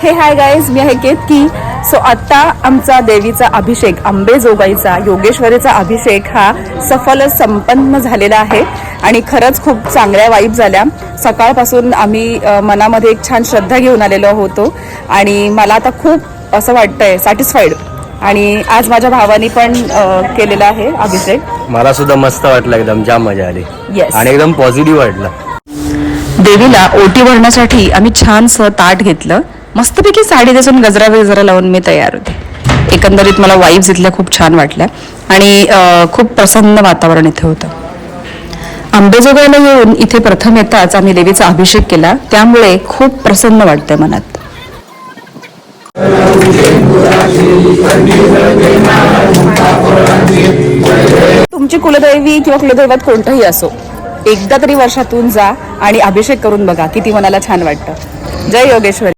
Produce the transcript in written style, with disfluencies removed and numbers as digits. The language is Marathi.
हे हाय गाईज, मी आहे केतकी. सो आत्ता आमचा देवीचा अभिषेक, अंबेजोगाईचा योगेश्वरीचा अभिषेक हा सफल संपन्न झालेला आहे आणि खरंच खूप चांगल्या वाईब झाल्या. सकाळपासून आम्ही मनामध्ये एक छान श्रद्धा घेऊन आलेलो होतो आणि मला आता खूप असं वाटतंय सॅटिस्फाईड. आणि आज माझ्या भावानी पण केलेला आहे अभिषेक. मला सुद्धा मस्त वाटलं, एकदम जाम मजा आली. येस, आणि एकदम पॉझिटिव्ह वाटलं. देवीला ओटी भरण्यासाठी आम्ही छानसं ताट घेतलं. मस्तपैकी साडी नेसून गजरा वगैरे लावून मी तयार होते. एकंदरीत मला वाईब्स इथल्या खूप छान वाटल्या आणि खूप प्रसन्न वातावरण इथे होतं. अंबेजोगाईला येऊन इथे प्रथम येताच आम्ही देवीचा अभिषेक केला, त्यामुळे खूप प्रसन्न वाटतंय मनात. तुमची कुलदैवी किंवा कुलदैवत कोणतंही असो, एकदा तरी वर्षातून जा आणि अभिषेक करून बघा, किती मनाला छान वाटतं. जय योगेश्वरी.